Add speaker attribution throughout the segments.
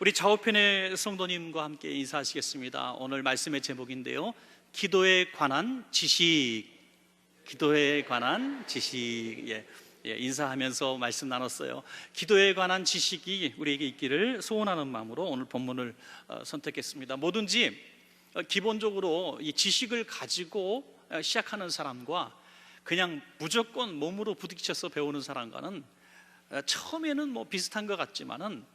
Speaker 1: 우리 좌우편의 성도님과 함께 인사하시겠습니다. 오늘 말씀의 제목인데요, 기도에 관한 지식. 기도에 관한 지식. 인사하면서 말씀 나눴어요. 기도에 관한 지식이 우리에게 있기를 소원하는 마음으로 오늘 본문을 선택했습니다. 뭐든지 기본적으로 이 지식을 가지고 시작하는 사람과 그냥 무조건 몸으로 부딪혀서 배우는 사람과는 처음에는 뭐 비슷한 것 같지만은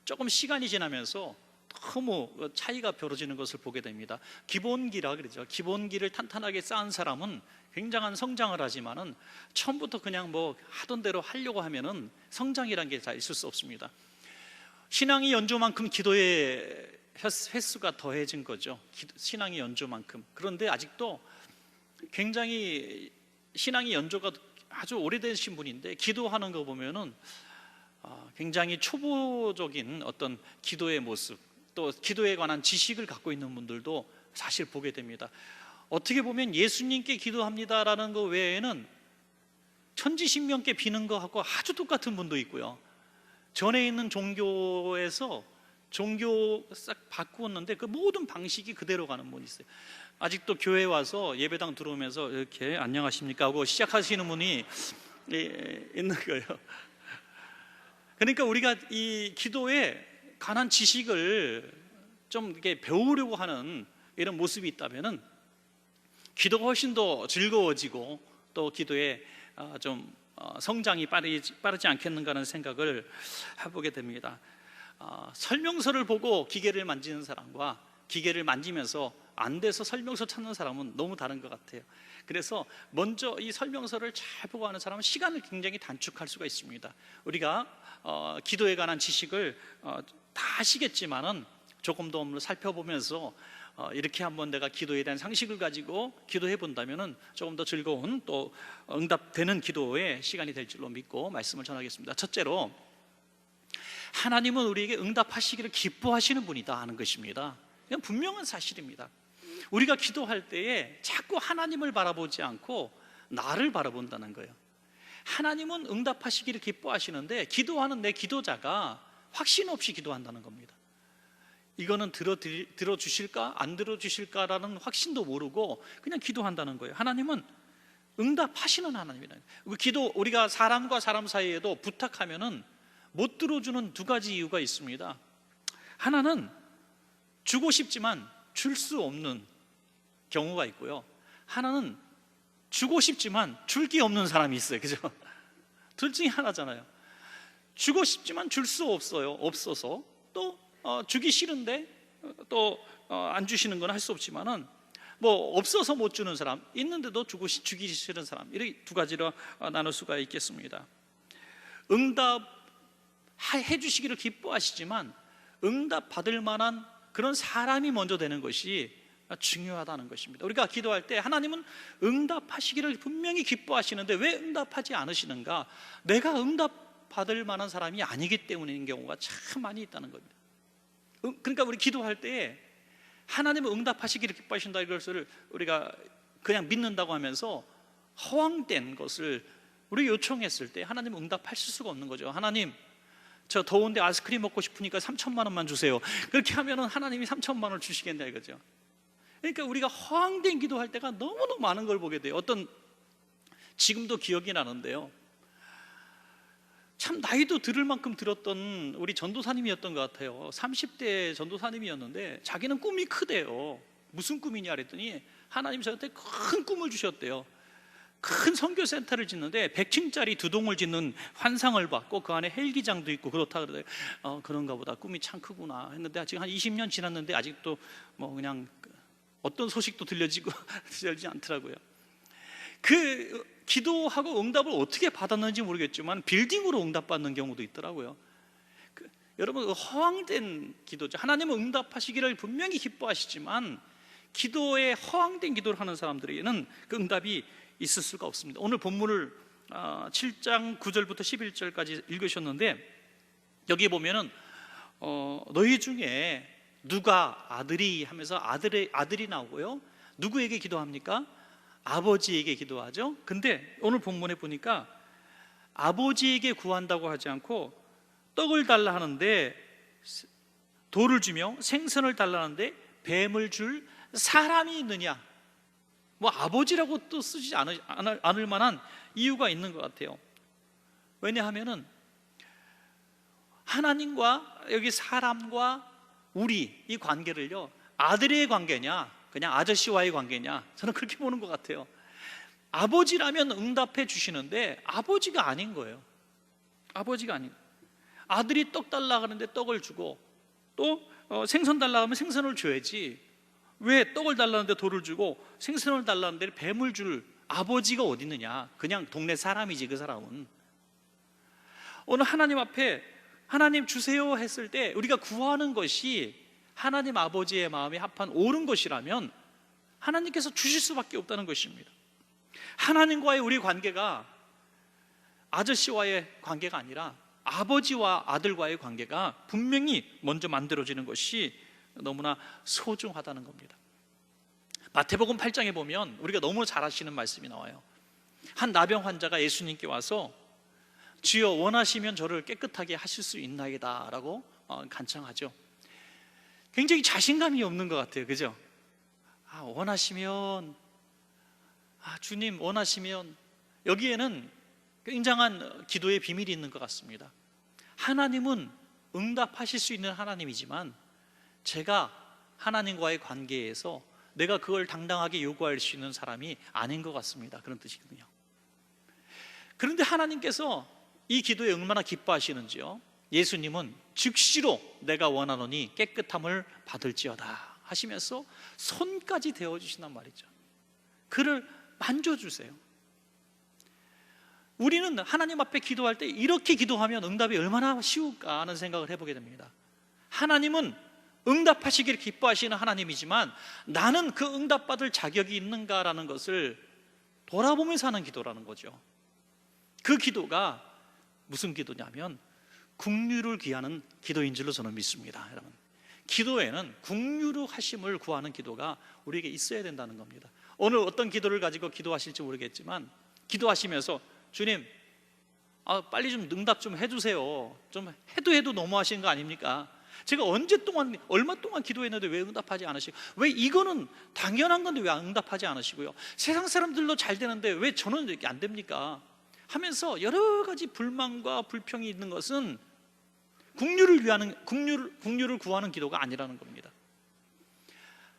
Speaker 1: 조금 시간이 지나면서 너무 차이가 벌어지는 것을 보게 됩니다. 기본기라 그러죠. 기본기를 탄탄하게 쌓은 사람은 굉장한 성장을 하지만은 처음부터 그냥 뭐 하던 대로 하려고 하면은 성장이란 게 다 있을 수 없습니다. 신앙이 연조만큼 기도의 횟수가 더해진 거죠. 신앙이 연조만큼. 그런데 아직도 굉장히 신앙이 연조가 아주 오래되신 분인데 기도하는 거 보면은 굉장히 초보적인 어떤 기도의 모습, 또 기도에 관한 지식을 갖고 있는 분들도 사실 보게 됩니다. 어떻게 보면 예수님께 기도합니다라는 거 외에는 천지신명께 비는 거하고 아주 똑같은 분도 있고요. 전에 있는 종교에서 종교 싹 바꾸었는데 그 모든 방식이 그대로 가는 분이 있어요. 아직도 교회 와서 예배당 들어오면서 이렇게 안녕하십니까 하고 시작하시는 분이 있는 거예요. 그러니까 우리가 이 기도에 관한 지식을 좀 이렇게 배우려고 하는 이런 모습이 있다면은 기도가 훨씬 더 즐거워지고 또 기도에 좀 성장이 빠르지 않겠는가 하는 생각을 해보게 됩니다. 설명서를 보고 기계를 만지는 사람과 기계를 만지면서 안 돼서 설명서 찾는 사람은 너무 다른 것 같아요. 그래서 먼저 이 설명서를 잘 보고 하는 사람은 시간을 굉장히 단축할 수가 있습니다. 우리가 기도에 관한 지식을 다 아시겠지만은 조금 더 살펴보면서 이렇게 한번 내가 기도에 대한 상식을 가지고 기도해 본다면은 조금 더 즐거운 또 응답되는 기도의 시간이 될 줄로 믿고 말씀을 전하겠습니다. 첫째로, 하나님은 우리에게 응답하시기를 기뻐하시는 분이다 하는 것입니다. 이건 분명한 사실입니다. 우리가 기도할 때에 자꾸 하나님을 바라보지 않고 나를 바라본다는 거예요. 하나님은 응답하시기를 기뻐하시는데 기도하는 내 기도자가 확신 없이 기도한다는 겁니다. 이거는 들어주실까 안 들어주실까라는 확신도 모르고 그냥 기도한다는 거예요. 하나님은 응답하시는 하나님이라는 거예요. 기도, 우리가 사람과 사람 사이에도 부탁하면은 못 들어주는 두 가지 이유가 있습니다. 하나는 주고 싶지만 줄 수 없는 경우가 있고요, 하나는 주고 싶지만 줄 게 없는 사람이 있어요. 그죠? 둘 중에 하나잖아요. 주고 싶지만 줄 수 없어서 또 주기 싫은데 또 안 주시는 건 할 수 없지만은 뭐 없어서 못 주는 사람, 있는데도 주기 싫은 사람, 이렇게 두 가지로 나눌 수가 있겠습니다. 응답해 주시기를 기뻐하시지만 응답 받을 만한 그런 사람이 먼저 되는 것이 중요하다는 것입니다. 우리가 기도할 때 하나님은 응답하시기를 분명히 기뻐하시는데 왜 응답하지 않으시는가? 내가 응답 받을 만한 사람이 아니기 때문인 경우가 참 많이 있다는 겁니다. 그러니까 우리 기도할 때 하나님은 응답하시기를 기뻐하신다, 이것을 우리가 그냥 믿는다고 하면서 허황된 것을 우리 요청했을 때 하나님은 응답하실 수가 없는 거죠. 하나님, 저 더운데 아이스크림 먹고 싶으니까 3천만 원만 주세요. 그렇게 하면은 하나님이 3천만 원을 주시겠냐 이거죠. 그러니까 우리가 허황된 기도할 때가 너무너무 많은 걸 보게 돼요. 지금도 기억이 나는데요, 참 나이도 들을 만큼 들었던 우리 전도사님이었던 것 같아요. 30대 전도사님이었는데 자기는 꿈이 크대요. 무슨 꿈이냐 그랬더니 하나님 저한테 큰 꿈을 주셨대요. 큰 선교센터를 짓는데 100층짜리 2동을 짓는 환상을 받고 그 안에 헬기장도 있고 그렇다 그러더라고요. 그런가 보다, 꿈이 참 크구나 했는데 지금 한 20년 지났는데 아직도 뭐 그냥 어떤 소식도 들리지 않더라고요. 그 기도하고 응답을 어떻게 받았는지 모르겠지만 빌딩으로 응답받는 경우도 있더라고요. 여러분, 허황된 기도죠. 하나님은 응답하시기를 분명히 기뻐하시지만 기도에 허황된 기도를 하는 사람들에게는 그 응답이 있을 수가 없습니다. 오늘 본문을 7장 9절부터 11절까지 읽으셨는데 여기 보면은 너희 중에 누가 아들이 하면서 아들이 나오고요, 누구에게 기도합니까? 아버지에게 기도하죠. 근데 오늘 본문에 보니까 아버지에게 구한다고 하지 않고 떡을 달라 하는데 돌을 주며 생선을 달라는데 뱀을 줄 사람이 있느냐? 뭐 아버지라고 또 쓰지 않을 만한 이유가 있는 것 같아요. 왜냐하면은 하나님과 여기 사람과 우리 이 관계를요, 아들의 관계냐 그냥 아저씨와의 관계냐, 저는 그렇게 보는 것 같아요. 아버지라면 응답해 주시는데 아버지가 아닌 거예요. 아버지가 아닌 거예요. 아들이 떡 달라 그러는데 떡을 주고, 또 생선 달라 하면 생선을 줘야지, 왜 떡을 달라는데 돌을 주고 생선을 달라는데 뱀을 줄 아버지가 어디 있느냐? 그냥 동네 사람이지. 그 사람은 오늘 하나님 앞에 하나님 주세요 했을 때 우리가 구하는 것이 하나님 아버지의 마음에 합한 옳은 것이라면 하나님께서 주실 수밖에 없다는 것입니다. 하나님과의 우리 관계가 아저씨와의 관계가 아니라 아버지와 아들과의 관계가 분명히 먼저 만들어지는 것이 너무나 소중하다는 겁니다. 마태복음 8장에 보면 우리가 너무 잘 아시는 말씀이 나와요. 한 나병 환자가 예수님께 와서 주여 원하시면 저를 깨끗하게 하실 수 있나이다 라고 간청하죠. 굉장히 자신감이 없는 것 같아요. 그죠? 원하시면, 주님 원하시면, 여기에는 굉장한 기도의 비밀이 있는 것 같습니다. 하나님은 응답하실 수 있는 하나님이지만 제가 하나님과의 관계에서 내가 그걸 당당하게 요구할 수 있는 사람이 아닌 것 같습니다. 그런 뜻이거든요. 그런데 하나님께서 이 기도에 얼마나 기뻐하시는지요. 예수님은 즉시로 내가 원하노니 깨끗함을 받을지어다 하시면서 손까지 대어주신단 말이죠. 그를 만져주세요. 우리는 하나님 앞에 기도할 때 이렇게 기도하면 응답이 얼마나 쉬울까 하는 생각을 해보게 됩니다. 하나님은 응답하시기를 기뻐하시는 하나님이지만 나는 그 응답받을 자격이 있는가라는 것을 돌아보면서 하는 기도라는 거죠. 그 기도가 무슨 기도냐면 긍휼을 구하는 기도인 줄로 저는 믿습니다. 여러분, 기도에는 긍휼의 하심을 구하는 기도가 우리에게 있어야 된다는 겁니다. 오늘 어떤 기도를 가지고 기도하실지 모르겠지만 기도하시면서 주님, 빨리 좀 응답 좀 해주세요. 좀 해도 너무하시는 거 아닙니까? 제가 얼마 동안 기도했는데 왜 응답하지 않으시고, 왜 이거는 당연한 건데 왜 응답하지 않으시고요, 세상 사람들도 잘 되는데 왜 저는 이렇게 안 됩니까? 하면서 여러 가지 불만과 불평이 있는 것은 긍휼을 구하는 기도가 아니라는 겁니다.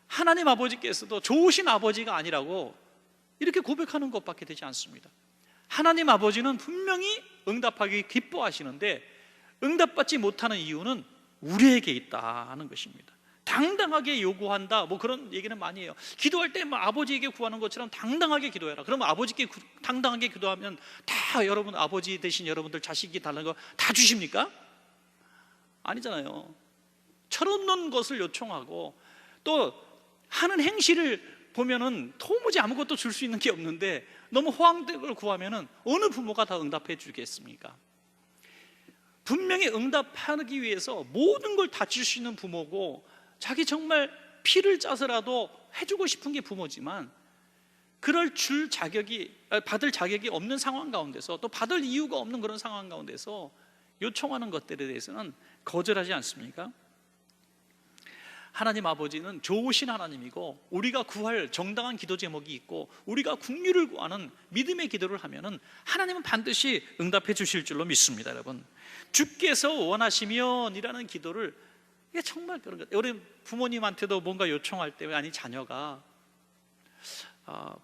Speaker 1: 하나님 아버지께서도 좋으신 아버지가 아니라고 이렇게 고백하는 것밖에 되지 않습니다. 하나님 아버지는 분명히 응답하기 기뻐하시는데 응답받지 못하는 이유는 우리에게 있다는 것입니다. 당당하게 요구한다, 뭐 그런 얘기는 많이 해요. 기도할 때 아버지에게 구하는 것처럼 당당하게 기도해라. 그러면 아버지께 당당하게 기도하면 다 여러분, 아버지 되신 여러분들 자식이 달라는 거 다 주십니까? 아니잖아요. 철없는 것을 요청하고 또 하는 행실을 보면은 도무지 아무것도 줄 수 있는 게 없는데 너무 호황되걸 구하면은 어느 부모가 다 응답해 주겠습니까? 분명히 응답하기 위해서 모든 걸 다 줄 수 있는 부모고, 자기 정말 피를 짜서라도 해주고 싶은 게 부모지만 그럴 받을 자격이 없는 상황 가운데서, 또 받을 이유가 없는 그런 상황 가운데서 요청하는 것들에 대해서는 거절하지 않습니까? 하나님 아버지는 좋으신 하나님이고 우리가 구할 정당한 기도 제목이 있고 우리가 긍휼을 구하는 믿음의 기도를 하면은 하나님은 반드시 응답해 주실 줄로 믿습니다. 여러분, 주께서 원하시면 이라는 기도를, 이게 정말 그런 것 같아요. 우리 부모님한테도 뭔가 요청할 때, 아니 자녀가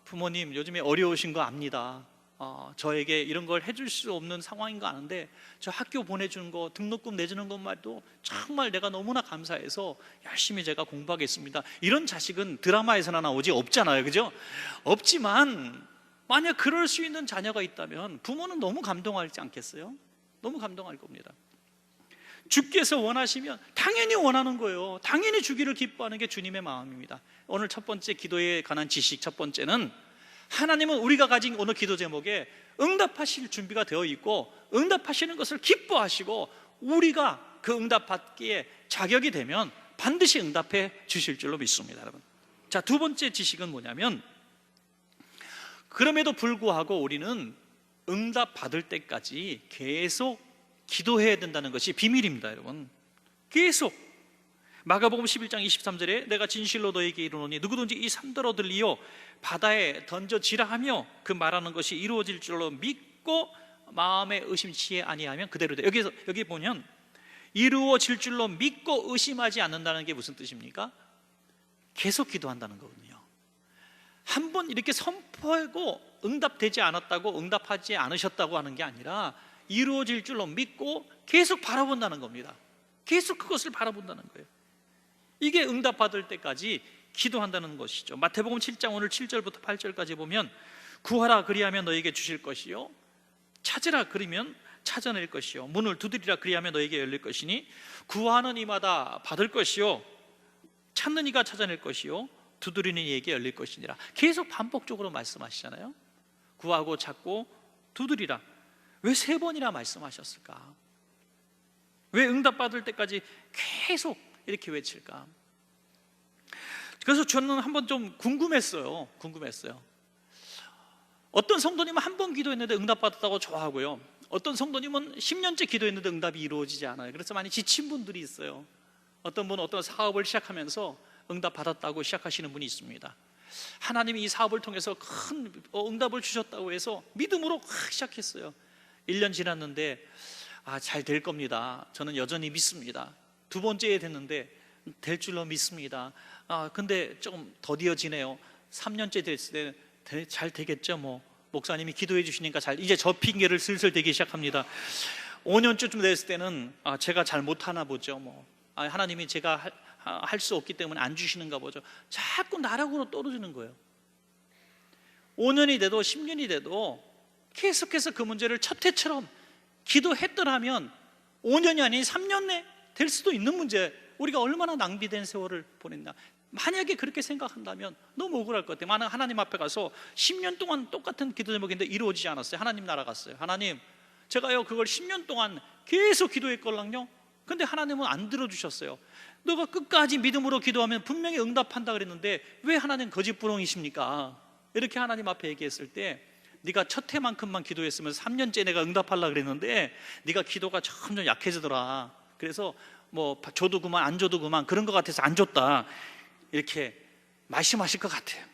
Speaker 1: 부모님 요즘에 어려우신 거 압니다. 저에게 이런 걸 해줄 수 없는 상황인 거 아는데 저 학교 보내주는 거, 등록금 내주는 것만도 정말 내가 너무나 감사해서 열심히 제가 공부하겠습니다. 이런 자식은 드라마에서나 나오지 없잖아요. 그죠? 없지만 만약 그럴 수 있는 자녀가 있다면 부모는 너무 감동하지 않겠어요? 너무 감동할 겁니다. 주께서 원하시면 당연히 원하는 거예요. 당연히 주기를 기뻐하는 게 주님의 마음입니다. 오늘 첫 번째 기도에 관한 지식, 첫 번째는 하나님은 우리가 가진 오늘 기도 제목에 응답하실 준비가 되어 있고 응답하시는 것을 기뻐하시고 우리가 그 응답받기에 자격이 되면 반드시 응답해 주실 줄로 믿습니다. 여러분, 자, 두 번째 지식은 뭐냐면, 그럼에도 불구하고 우리는 응답받을 때까지 계속 기도해야 된다는 것이 비밀입니다. 여러분, 계속 마가복음 11장 23절에 내가 진실로 너에게 이르노니 누구든지 이 산더러 들리어 바다에 던져지라 하며 그 말하는 것이 이루어질 줄로 믿고 마음에 의심치 아니하면 그대로다. 여기 보면 이루어질 줄로 믿고 의심하지 않는다는 게 무슨 뜻입니까? 계속 기도한다는 거거든요. 한번 이렇게 선포하고 응답되지 않았다고 응답하지 않으셨다고 하는 게 아니라 이루어질 줄로 믿고 계속 바라본다는 겁니다. 계속 그것을 바라본다는 거예요. 이게 응답받을 때까지 기도한다는 것이죠. 마태복음 7장 오늘 7절부터 8절까지 보면 구하라 그리하면 너에게 주실 것이요 찾으라 그리면 찾아낼 것이요 문을 두드리라 그리하면 너에게 열릴 것이니 구하는 이마다 받을 것이요 찾는 이가 찾아낼 것이요 두드리는 이에게 열릴 것이니라. 계속 반복적으로 말씀하시잖아요. 구하고 찾고 두드리라. 왜 3번이나 말씀하셨을까? 왜 응답받을 때까지 계속 이렇게 외칠까? 그래서 저는 한번 좀 궁금했어요. 어떤 성도님은 한 번 기도했는데 응답받았다고 좋아하고요, 어떤 성도님은 10년째 기도했는데 응답이 이루어지지 않아요. 그래서 많이 지친 분들이 있어요. 어떤 분은 어떤 사업을 시작하면서 응답받았다고 시작하시는 분이 있습니다. 하나님이 이 사업을 통해서 큰 응답을 주셨다고 해서 믿음으로 시작했어요. 1년 지났는데 잘 될 겁니다. 저는 여전히 믿습니다. 2번째에 됐는데 될 줄로 믿습니다. 근데 조금 더디어지네요. 3년째 됐을 때 잘 되겠죠. 목사님이 기도해 주시니까 이제 저 핑계를 슬슬 대기 시작합니다. 5년쯤 됐을 때는 제가 잘 못하나 보죠. 하나님이 제가 할 수 없기 때문에 안 주시는가 보죠. 자꾸 나락으로 떨어지는 거예요. 5년이 돼도 10년이 돼도 계속해서 그 문제를 첫 해처럼 기도했더라면 5년이 아닌 3년 내 될 수도 있는 문제, 우리가 얼마나 낭비된 세월을 보냈나. 만약에 그렇게 생각한다면 너무 억울할 것 같아요. 만약 하나님 앞에 가서 10년 동안 똑같은 기도 제목인데 이루어지지 않았어요. 하나님 나라 갔어요. 하나님, 제가요 그걸 10년 동안 계속 기도했걸랑요, 근데 하나님은 안 들어주셨어요. 너가 끝까지 믿음으로 기도하면 분명히 응답한다 그랬는데 왜 하나님 거짓부렁이십니까? 이렇게 하나님 앞에 얘기했을 때, 네가 첫 해만큼만 기도했으면 3년째 내가 응답하려고 그랬는데 네가 기도가 점점 약해지더라. 그래서 줘도 그만 안 줘도 그만 그런 것 같아서 안 줬다, 이렇게 말씀하실 것 같아요.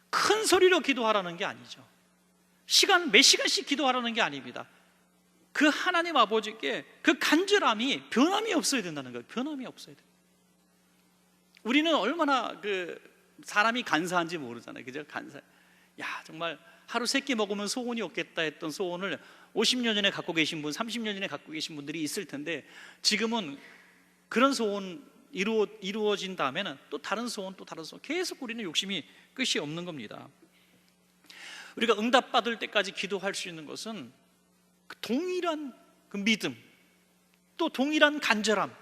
Speaker 1: 큰 소리로 기도하라는 게 아니죠. 몇 시간씩 기도하라는 게 아닙니다. 그 하나님 아버지께 그 간절함이 변함이 없어야 된다는 거예요. 변함이 없어야 돼요. 우리는 얼마나 사람이 간사한지 모르잖아요. 그죠? 정말 하루 3끼 먹으면 소원이 없겠다 했던 소원을 50년 전에 갖고 계신 분, 30년 전에 갖고 계신 분들이 있을 텐데, 지금은 그런 소원 이루어진 다음에는 또 다른 소원, 계속 우리는 욕심이 끝이 없는 겁니다. 우리가 응답받을 때까지 기도할 수 있는 것은 동일한 믿음, 또 동일한 간절함,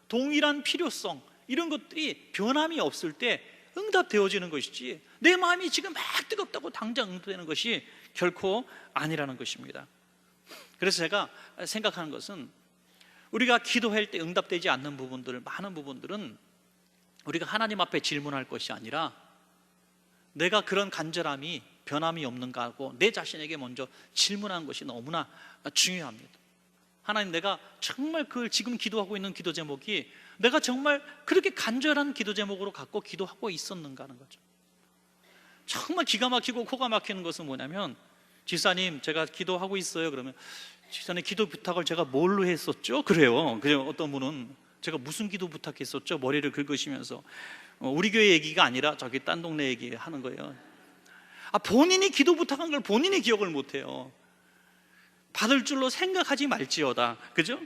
Speaker 1: 동일한 필요성, 이런 것들이 변함이 없을 때 응답되어지는 것이지, 내 마음이 지금 막 뜨겁다고 당장 응답되는 것이 결코 아니라는 것입니다. 그래서 제가 생각하는 것은, 우리가 기도할 때 응답되지 않는 부분들, 많은 부분들은 우리가 하나님 앞에 질문할 것이 아니라 내가 그런 간절함이 변함이 없는가 하고 내 자신에게 먼저 질문하는 것이 너무나 중요합니다. 하나님, 내가 정말 지금 기도하고 있는 기도 제목이 내가 정말 그렇게 간절한 기도 제목으로 갖고 기도하고 있었는가 하는 거죠. 정말 기가 막히고 코가 막히는 것은 뭐냐면, 집사님 제가 기도하고 있어요. 그러면 집사님 기도 부탁을 제가 뭘로 했었죠? 그래요. 어떤 분은 제가 무슨 기도 부탁했었죠? 머리를 긁으시면서. 우리 교회 얘기가 아니라 저기 딴 동네 얘기 하는 거예요. 본인이 기도 부탁한 걸 본인이 기억을 못해요. 받을 줄로 생각하지 말지어다. 그죠?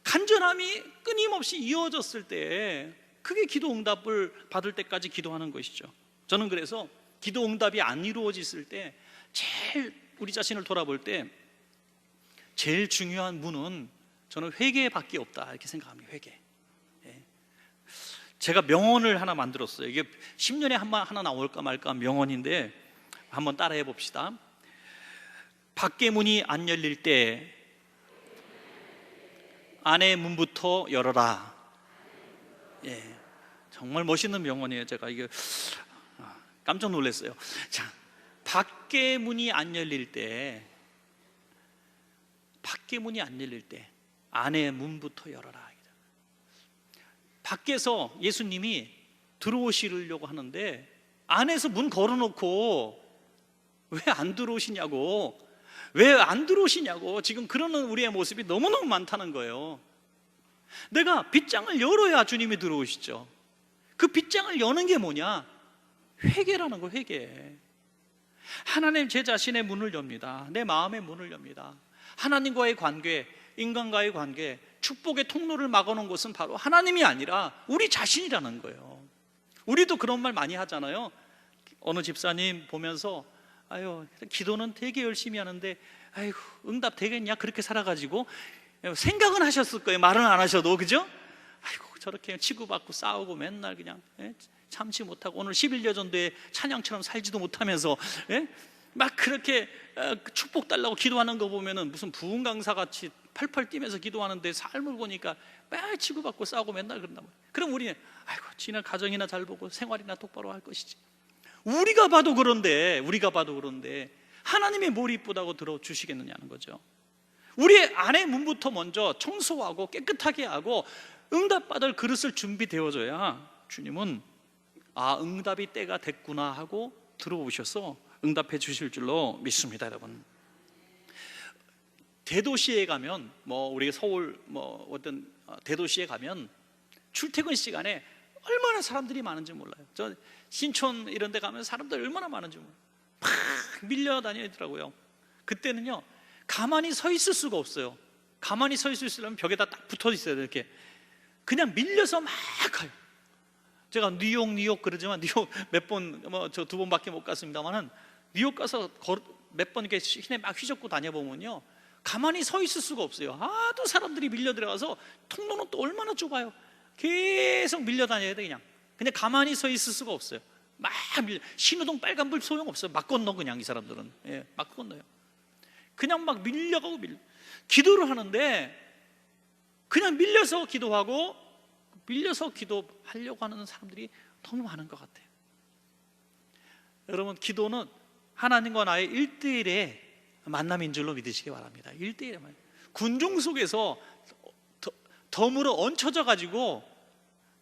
Speaker 1: 간절함이 끊임없이 이어졌을 때 그게 기도 응답을 받을 때까지 기도하는 것이죠. 저는 그래서 기도 응답이 안 이루어졌을 때 제일 우리 자신을 돌아볼 때 제일 중요한 문은 저는 회개밖에 없다, 이렇게 생각합니다. 회개. 제가 명언을 하나 만들었어요. 이게 10년에 하나 나올까 말까 명언인데 한번 따라해 봅시다. 밖의 문이 안 열릴 때 안의 문부터 열어라. 정말 멋있는 명언이에요. 제가 이게 깜짝 놀랐어요. 자, 밖의 문이 안 열릴 때, 안의 문부터 열어라. 밖에서 예수님이 들어오시려고 하는데 안에서 문 걸어놓고 왜 안 들어오시냐고, 왜 안 들어오시냐고 지금 그러는 우리의 모습이 너무너무 많다는 거예요. 내가 빗장을 열어야 주님이 들어오시죠. 그 빗장을 여는 게 뭐냐? 회개라는 거, 회개. 하나님 제 자신의 문을 엽니다. 내 마음의 문을 엽니다. 하나님과의 관계, 인간과의 관계, 축복의 통로를 막아놓은 것은 바로 하나님이 아니라 우리 자신이라는 거예요. 우리도 그런 말 많이 하잖아요. 어느 집사님 보면서 아유, 기도는 되게 열심히 하는데 아이고, 응답 되겠냐? 그렇게 살아가지고 생각은 하셨을 거예요. 말은 안 하셔도, 그죠? 아이고, 저렇게 치고받고 싸우고 맨날 그냥 참지 못하고 오늘 11여 전도에 찬양처럼 살지도 못하면서 막 그렇게 축복 달라고 기도하는 거 보면은 무슨 부흥 강사 같이 펄펄 뛰면서 기도하는데 삶을 보니까 막 치고받고 싸우고 맨날 그런단 말이에요. 그럼 우리는 아이고, 지네 가정이나 잘 보고 생활이나 똑바로 할 것이지. 우리가 봐도 그런데 하나님의 뭘 이쁘다고 들어주시겠느냐는 거죠. 우리 안의 문부터 먼저 청소하고 깨끗하게 하고 응답받을 그릇을 준비되어져야 주님은 아, 응답이 때가 됐구나 하고 들어오셔서 응답해 주실 줄로 믿습니다. 여러분, 대도시에 가면 우리 서울 어떤 대도시에 가면 출퇴근 시간에 얼마나 사람들이 많은지 몰라요. 저 신촌 이런 데 가면 사람들 얼마나 많은지 몰라요. 막 밀려다니더라고요. 그때는요, 가만히 서 있을 수가 없어요. 가만히 서 있으려면 벽에다 딱 붙어 있어야 돼요. 이렇게 그냥 밀려서 막 가요. 제가 뉴욕 그러지만 뉴욕 몇 번, 저 2번밖에 못 갔습니다만은 뉴욕 가서 몇 번 이렇게 시내 막 휘젓고 다녀보면요, 가만히 서 있을 수가 없어요. 또 사람들이 밀려 들어가서 통로는 또 얼마나 좁아요. 계속 밀려 다녀야 돼. 그냥 가만히 서 있을 수가 없어요. 막 신호등 빨간불 소용없어요. 막 건너, 그냥 이 사람들은 막 건너요. 그냥 막 밀려가고 기도를 하는데 그냥 밀려서 기도하고 밀려서 기도하려고 하는 사람들이 너무 많은 것 같아요. 여러분, 기도는 하나님과 나의 1대1의 만남인 줄로 믿으시기 바랍니다. 1대1의 만남. 군중 속에서 덤으로 얹혀져 가지고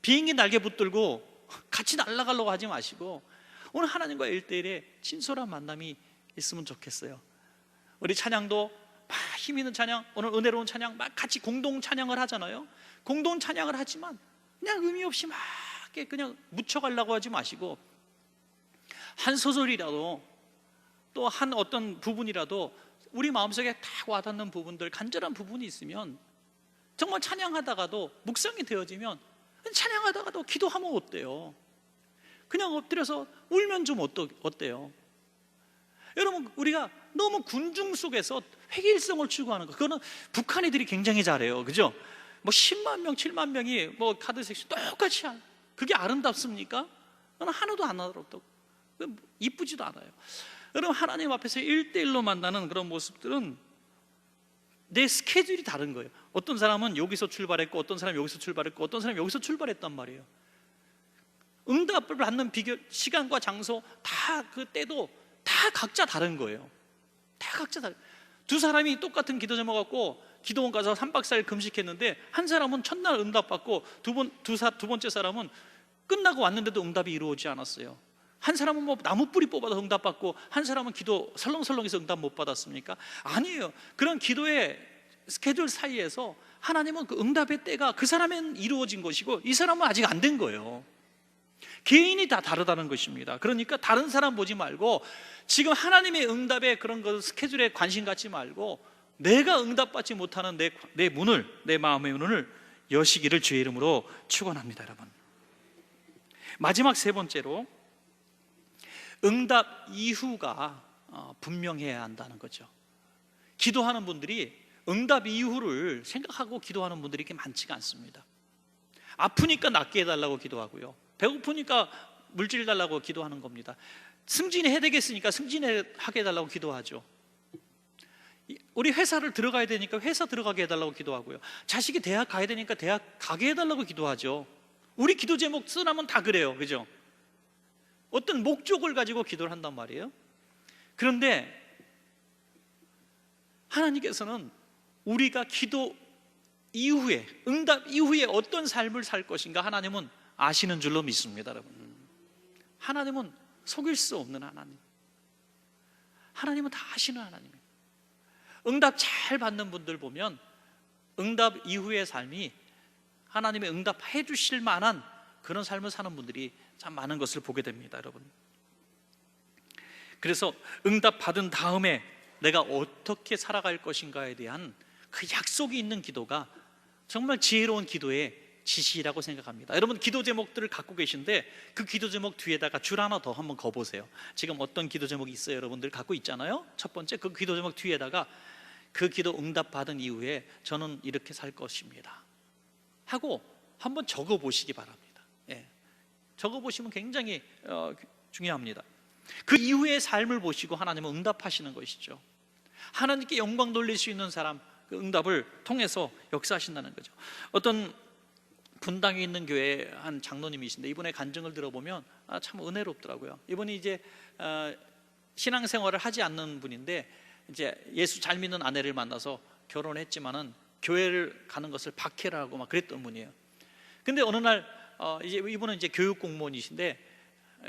Speaker 1: 비행기 날개 붙들고 같이 날아가려고 하지 마시고 오늘 하나님과의 1대1의 진솔한 만남이 있으면 좋겠어요. 우리 찬양도 막 힘 있는 찬양, 오늘 은혜로운 찬양 막 같이 공동 찬양을 하잖아요. 공동 찬양을 하지만 그냥 의미 없이 막 그냥 묻혀가려고 하지 마시고 한 소절이라도 또 한 어떤 부분이라도 우리 마음속에 딱 와닿는 부분들, 간절한 부분이 있으면 정말 찬양하다가도 묵상이 되어지면 찬양하다가도 기도하면 어때요? 그냥 엎드려서 울면 좀 어때요? 여러분, 우리가 너무 군중 속에서 회개일성을 추구하는 거, 그거는 북한 애들이 굉장히 잘해요. 그죠? 10만 명, 7만 명이 카드 섹시 똑같이 그게 아름답습니까? 그건 하나도 안 아름답고 이쁘지도 않아요. 여러분, 하나님 앞에서 1대1로 만나는 그런 모습들은 내 스케줄이 다른 거예요. 어떤 사람은 여기서 출발했고 어떤 사람은 여기서 출발했고 어떤 사람은 여기서 출발했단 말이에요. 응답을 받는 비결, 시간과 장소 다 그 때도 다 각자 다른 거예요. 다 각자 다른. 두 사람이 똑같은 기도 제목 갖고 기도원 가서 3박 4일 금식했는데 한 사람은 첫날 응답받고 두 번째 사람은 끝나고 왔는데도 응답이 이루어지지 않았어요. 한 사람은 나무 뿌리 뽑아서 응답받고 한 사람은 기도 설렁설렁해서 응답 못 받았습니까? 아니에요. 그런 기도의 스케줄 사이에서 하나님은 그 응답의 때가 그 사람은 이루어진 것이고 이 사람은 아직 안 된 거예요. 개인이 다 다르다는 것입니다. 그러니까 다른 사람 보지 말고 지금 하나님의 응답의 그런 것 스케줄에 관심 갖지 말고 내가 응답받지 못하는 내 문을, 내 마음의 문을 여시기를 주의 이름으로 축원합니다. 여러분, 마지막 세 번째로 응답 이후가 분명해야 한다는 거죠. 기도하는 분들이 응답 이후를 생각하고 기도하는 분들이 이렇게 많지가 않습니다. 아프니까 낫게 해달라고 기도하고요, 배고프니까 물질 달라고 기도하는 겁니다. 승진해야 되겠으니까 승진하게 해달라고 기도하죠. 우리 회사를 들어가야 되니까 회사 들어가게 해달라고 기도하고요, 자식이 대학 가야 되니까 대학 가게 해달라고 기도하죠. 우리 기도 제목 쓰라면 다 그래요. 그죠? 어떤 목적을 가지고 기도를 한단 말이에요. 그런데 하나님께서는 우리가 이후에, 응답 이후에 어떤 삶을 살 것인가 하나님은 아시는 줄로 믿습니다. 여러분, 하나님은 속일 수 없는 하나님, 하나님은 다 아시는 하나님이에요. 응답 잘 받는 분들 보면 응답 이후의 삶이 하나님의 응답해 주실 만한 그런 삶을 사는 분들이 참 많은 것을 보게 됩니다. 여러분, 그래서 응답 받은 다음에 내가 어떻게 살아갈 것인가에 대한 그 약속이 있는 기도가 정말 지혜로운 기도의 지시라고 생각합니다. 여러분, 기도 제목들을 갖고 계신데 그 기도 제목 뒤에다가 줄 하나 더 한번 거보세요. 지금 어떤 기도 제목이 있어요? 여러분들 갖고 있잖아요. 첫 번째, 그 기도 제목 뒤에다가 그 기도 응답 받은 이후에 저는 이렇게 살 것입니다 하고 한번 적어 보시기 바랍니다. 예. 적어 보시면 굉장히 중요합니다. 그 이후의 삶을 보시고 하나님은 응답하시는 것이죠. 하나님께 영광 돌릴 수 있는 사람, 그 응답을 통해서 역사하신다는 거죠. 어떤 분당에 있는 교회 한 장로님이신데 이분의 간증을 들어보면 참 은혜롭더라고요. 이분이 이제 신앙생활을 하지 않는 분인데 이제 예수 잘 믿는 아내를 만나서 결혼했지만은 교회를 가는 것을 박해를 하고 막 그랬던 분이에요. 근데 어느 날 이제 이분은 이제 교육 공무원이신데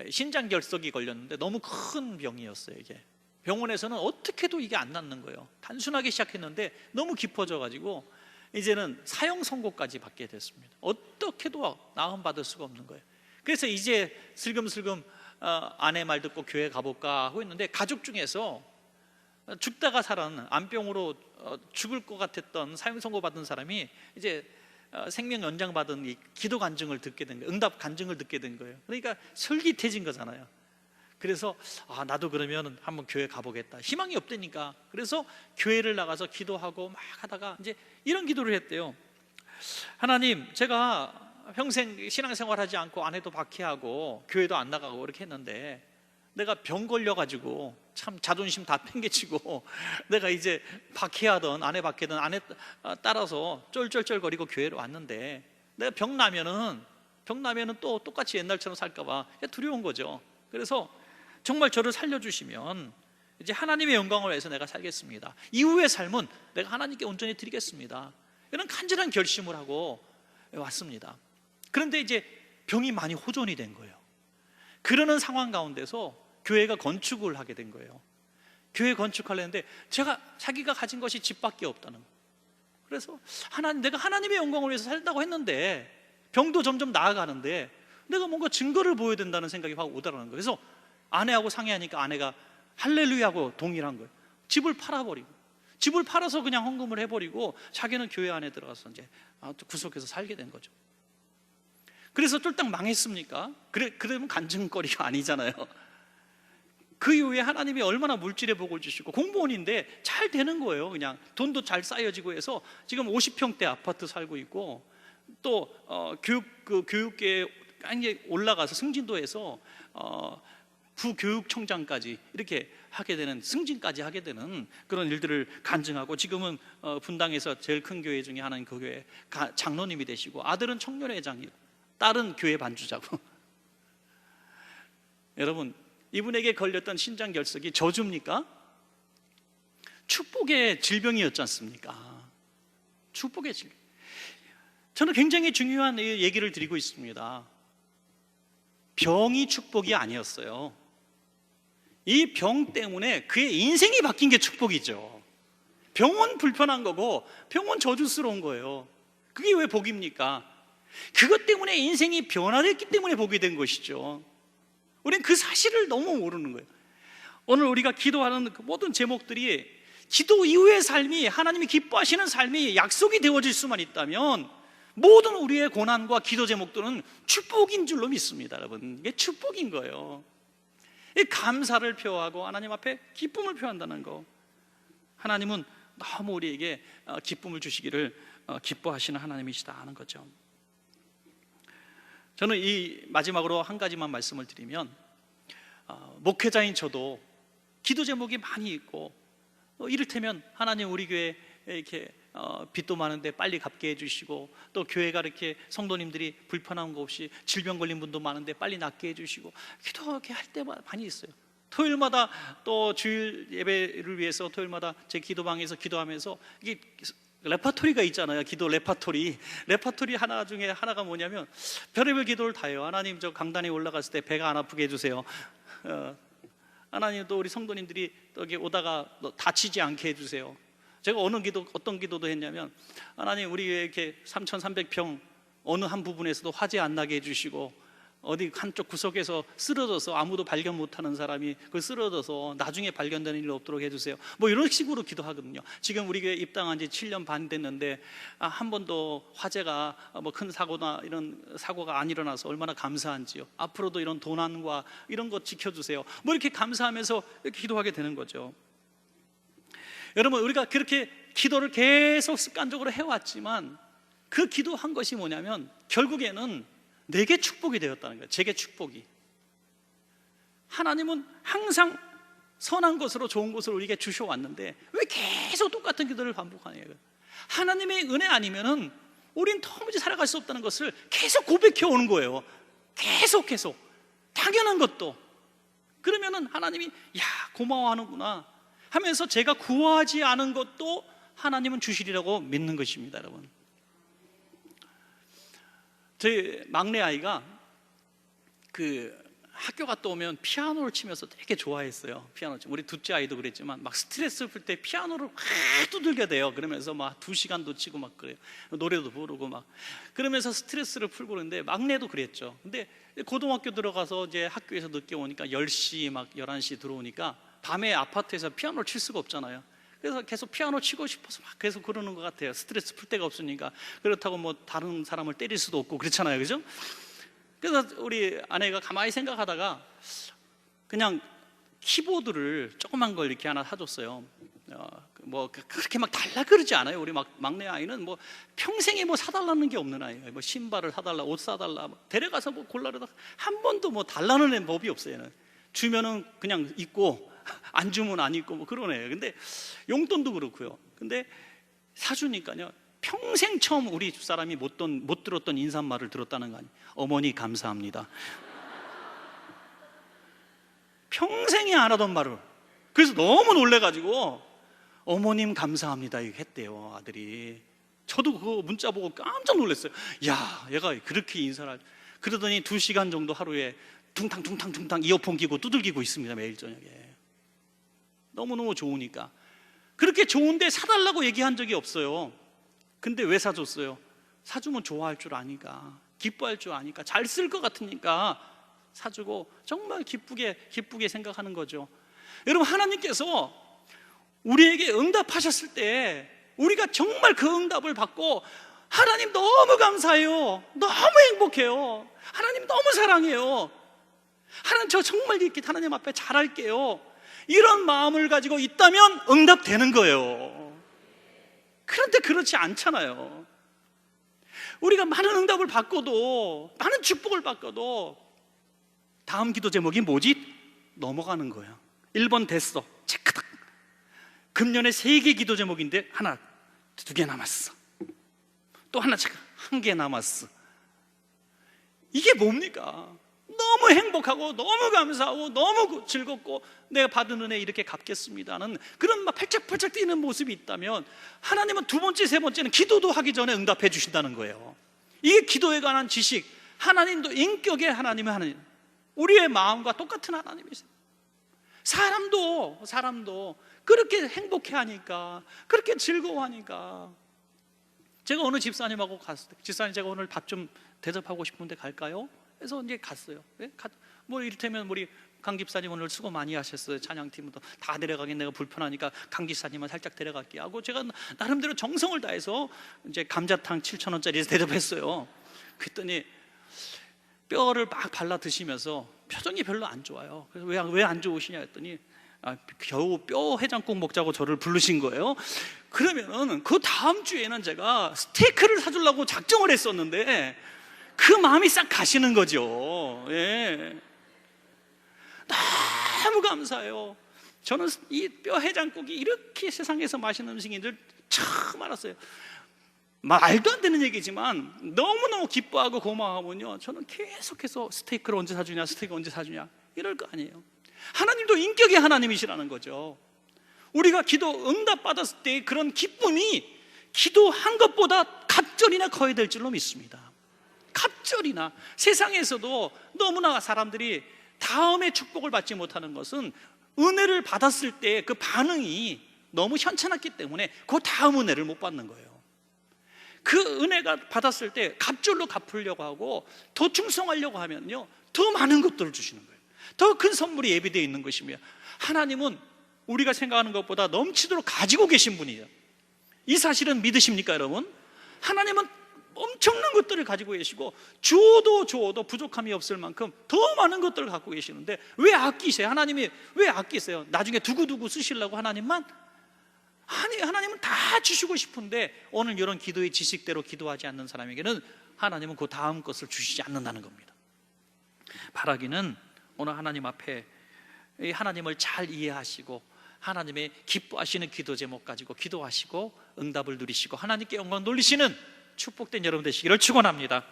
Speaker 1: 신장결석이 걸렸는데 너무 큰 병이었어요. 이게 병원에서는 어떻게도 이게 안 낫는 거예요. 단순하게 시작했는데 너무 깊어져 가지고 이제는 사형 선고까지 받게 됐습니다. 어떻게도 나음 받을 수가 없는 거예요. 그래서 이제 슬금슬금 아내 말 듣고 교회 가볼까 하고 있는데 가족 중에서 죽다가 살아는 암병으로 죽을 것 같았던 사형 선고 받은 사람이 이제 생명 연장 받은 이 기도 간증을 듣게 된 거예요. 응답 간증을 듣게 된 거예요. 그러니까 솔깃해진 거잖아요. 그래서 나도 그러면 한번 교회 가보겠다. 희망이 없다니까. 그래서 교회를 나가서 기도하고 막 하다가 이제 이런 기도를 했대요. 하나님, 제가 평생 신앙생활하지 않고 아내도 박해하고 교회도 안 나가고 이렇게 했는데 내가 병 걸려가지고 참 자존심 다 팽개치고 내가 이제 박해하던 아내 박해던 아내 따라서 쫄쫄쫄거리고 교회로 왔는데 내가 병 나면은 또 똑같이 옛날처럼 살까봐 두려운 거죠. 그래서 정말 저를 살려주시면 이제 하나님의 영광을 위해서 내가 살겠습니다. 이후의 삶은 내가 하나님께 온전히 드리겠습니다. 이런 간절한 결심을 하고 왔습니다. 그런데 이제 병이 많이 호전이 된 거예요. 그러는 상황 가운데서 교회가 건축을 하게 된 거예요. 교회 건축하려는데 자기가 가진 것이 집밖에 없다는 거예요. 그래서 내가 하나님의 영광을 위해서 살다고 했는데 병도 점점 나아가는데 내가 뭔가 증거를 보여야 된다는 생각이 확 오더라는 거예요. 그래서 아내하고 상의하니까 아내가 할렐루야하고 동일한 거예요. 집을 팔아서 그냥 헌금을 해버리고 자기는 교회 안에 들어가서 이제 구속해서 살게 된 거죠. 그래서 쫄딱 망했습니까? 그러면 간증거리가 아니잖아요. 그 이후에 하나님이 얼마나 물질의 복을 주시고 공무원인데 잘 되는 거예요. 그냥 돈도 잘 쌓여지고 해서 지금 50평대 아파트 살고 있고 또 교육계에 굉장히 올라가서 승진도해서 부교육청장까지 이렇게 하게 되는, 승진까지 하게 되는 그런 일들을 간증하고 지금은 분당에서 제일 큰 교회 중에 하나인 그 교회 장로님이 되시고 아들은 청년회장이고 딸은 교회 반주자고 여러분, 이분에게 걸렸던 신장결석이 저주입니까? 축복의 질병이었지 않습니까? 축복의 질병. 저는 굉장히 중요한 얘기를 드리고 있습니다. 병이 축복이 아니었어요. 이 병 때문에 그의 인생이 바뀐 게 축복이죠. 병은 불편한 거고 병은 저주스러운 거예요. 그게 왜 복입니까? 그것 때문에 인생이 변화됐기 때문에 복이 된 것이죠. 우리는 그 사실을 너무 모르는 거예요. 오늘 우리가 기도하는 그 모든 제목들이 기도 이후의 삶이 하나님이 기뻐하시는 삶이 약속이 되어질 수만 있다면 모든 우리의 고난과 기도 제목들은 축복인 줄로 믿습니다. 여러분, 이게 축복인 거예요. 이 감사를 표하고 하나님 앞에 기쁨을 표한다는 거, 하나님은 너무 우리에게 기쁨을 주시기를 기뻐하시는 하나님이시다 하는 거죠. 저는 이 마지막으로 한 가지만 말씀을 드리면, 목회자인 저도 기도 제목이 많이 있고 이를테면 하나님 우리 교회 이렇게 빚도 많은데 빨리 갚게 해주시고, 또 교회가 이렇게 성도님들이 불편한 거 없이 질병 걸린 분도 많은데 빨리 낫게 해주시고, 기도하게 할 때마다 많이 있어요. 토요일마다 또 주일 예배를 위해서 토요일마다 제 기도방에서 기도하면서 이게 레파토리가 있잖아요. 기도 레파토리. 레파토리 하나 중에 하나가 뭐냐면 별의별 기도를 다 해요. 하나님, 저 강단에 올라갔을 때 배가 안 아프게 해주세요. 하나님, 또 우리 성도님들이 여기 오다가 다치지 않게 해주세요. 제가 어떤 기도도 했냐면, 하나님, 우리 왜 이렇게 3,300평 어느 한 부분에서도 화재 안 나게 해주시고, 어디 한쪽 구석에서 쓰러져서 아무도 발견 못하는 사람이 그 쓰러져서 나중에 발견되는 일이 없도록 해주세요. 뭐 이런 식으로 기도하거든요. 지금 우리 교회 입당한 지 7년 반 됐는데 한 번도 화재가 뭐 큰 사고나 이런 사고가 안 일어나서 얼마나 감사한지요. 앞으로도 이런 도난과 이런 것 지켜주세요. 뭐 이렇게 감사하면서 이렇게 기도하게 되는 거죠. 여러분, 우리가 그렇게 기도를 계속 습관적으로 해왔지만 그 기도한 것이 뭐냐면 결국에는 내게 축복이 되었다는 거예요. 제게 축복이. 하나님은 항상 선한 것으로 좋은 것을 우리에게 주셔왔는데 왜 계속 똑같은 기도를 반복하냐고요. 하나님의 은혜 아니면은 우린 도무지 살아갈 수 없다는 것을 계속 고백해 오는 거예요. 계속 당연한 것도. 그러면은 하나님이 야, 고마워하는구나 하면서 제가 구하지 않은 것도 하나님은 주시리라고 믿는 것입니다, 여러분. 저희 막내 아이가 그 학교 갔다 오면 피아노를 치면서 되게 좋아했어요. 피아노 치면. 우리 둘째 아이도 그랬지만 막 스트레스 풀 때 피아노를 확 두들게 돼요. 그러면서 막 2시간도 치고 막 그래요. 노래도 부르고 막 그러면서 스트레스를 풀고 그러는데 막내도 그랬죠. 근데 고등학교 들어가서 이제 학교에서 늦게 오니까 10시 막 11시 들어오니까 밤에 아파트에서 피아노를 칠 수가 없잖아요. 그래서 계속 피아노 치고 싶어서 막 계속 그러는 것 같아요. 스트레스 풀 데가 없으니까. 그렇다고 뭐 다른 사람을 때릴 수도 없고 그렇잖아요, 그죠? 그래서 우리 아내가 가만히 생각하다가 그냥 키보드를 조그만 걸 이렇게 하나 사줬어요. 뭐 그렇게 막 달라 그러지 않아요. 우리 막내 아이는 뭐 평생에 뭐 사달라는 게 없는 아이예요. 뭐 신발을 사달라, 옷 사달라, 뭐 데려가서 뭐 골라려다 한 번도 뭐 달라는 법이 없어요. 얘는. 주면은 그냥 입고 안 주면 안 입고 뭐 그런 애예요. 근데 용돈도 그렇고요. 근데 사주니까요, 평생 처음 우리 두 사람이 못 들었던 인사말을 들었다는 거 아니에요. 어머니 감사합니다. 평생에 안 하던 말을. 그래서 너무 놀래가지고 어머님 감사합니다 이거 했대요, 아들이. 저도 그 문자 보고 깜짝 놀랐어요. 야, 얘가 그렇게 인사를 그러더니 2시간 정도 하루에 퉁탕 이어폰 끼고 두들기고 있습니다, 매일 저녁에. 너무너무 좋으니까. 그렇게 좋은데 사달라고 얘기한 적이 없어요. 근데 왜 사줬어요? 사주면 좋아할 줄 아니까, 기뻐할 줄 아니까, 잘 쓸 것 같으니까 사주고 정말 기쁘게 생각하는 거죠. 여러분, 하나님께서 우리에게 응답하셨을 때 우리가 정말 그 응답을 받고 하나님 너무 감사해요, 너무 행복해요, 하나님 너무 사랑해요, 하나님 저 정말 이렇게 하나님 앞에 잘할게요, 이런 마음을 가지고 있다면 응답되는 거예요. 그런데 그렇지 않잖아요. 우리가 많은 응답을 받고도, 많은 축복을 받고도 다음 기도 제목이 뭐지? 넘어가는 거예요. 1번 됐어, 체크다. 금년에 3개 기도 제목인데 하나, 2개 남았어. 또 하나, 1개 남았어. 이게 뭡니까? 너무 행복하고 너무 감사하고 너무 즐겁고 내가 받은 은혜 이렇게 갚겠습니다는 그런 막 팔짝팔짝 뛰는 모습이 있다면, 하나님은 2번째, 3번째는 기도도 하기 전에 응답해 주신다는 거예요. 이게 기도에 관한 지식. 하나님도 인격의 하나님의 하나님, 우리의 마음과 똑같은 하나님이세요. 사람도 그렇게 행복해하니까, 그렇게 즐거워하니까. 제가 어느 집사님하고 갔을 때, 집사님 제가 오늘 밥 좀 대접하고 싶은데 갈까요? 그래서 이제 갔어요. 뭐 이를테면 우리 강 집사님 오늘 수고 많이 하셨어요. 찬양팀도 다 데려가긴 내가 불편하니까 강 집사님만 살짝 데려갈게 하고 제가 나름대로 정성을 다해서 이제 감자탕 7,000원짜리 대접했어요. 그랬더니 뼈를 막 발라 드시면서 표정이 별로 안 좋아요. 그래서 왜 안 좋으시냐 했더니 겨우 뼈 해장국 먹자고 저를 부르신 거예요. 그러면은 그 다음 주에는 제가 스테이크를 사주려고 작정을 했었는데 그 마음이 싹 가시는 거죠. 예. 너무 감사해요. 저는 이 뼈 해장국이 이렇게 세상에서 맛있는 음식인 줄 처음 알았어요. 말도 안 되는 얘기지만 너무너무 기뻐하고 고마워하면요, 저는 계속해서 스테이크를 언제 사주냐, 스테이크 언제 사주냐 이럴 거 아니에요. 하나님도 인격의 하나님이시라는 거죠. 우리가 기도 응답 받았을 때 그런 기쁨이 기도한 것보다 갑절이나 커야 될 줄로 믿습니다. 갑절이나. 세상에서도 너무나 사람들이 다음에 축복을 받지 못하는 것은 은혜를 받았을 때 그 반응이 너무 현찮았기 때문에 그 다음 은혜를 못 받는 거예요. 그 은혜가 받았을 때 갑절로 갚으려고 하고 더 충성하려고 하면요, 더 많은 것들을 주시는 거예요. 더 큰 선물이 예비되어 있는 것이며, 하나님은 우리가 생각하는 것보다 넘치도록 가지고 계신 분이에요. 이 사실은 믿으십니까, 여러분? 하나님은 엄청난 것들을 가지고 계시고 주어도 부족함이 없을 만큼 더 많은 것들을 갖고 계시는데 왜 아끼세요? 하나님이 왜 아끼세요? 나중에 두고두고 쓰시려고 하나님은 다 주시고 싶은데 오늘 이런 기도의 지식대로 기도하지 않는 사람에게는 하나님은 그 다음 것을 주시지 않는다는 겁니다. 바라기는 오늘 하나님 앞에 하나님을 잘 이해하시고 하나님의 기뻐하시는 기도 제목 가지고 기도하시고 응답을 누리시고 하나님께 영광 돌리시는 축복된 여러분 되시기를 축원합니다.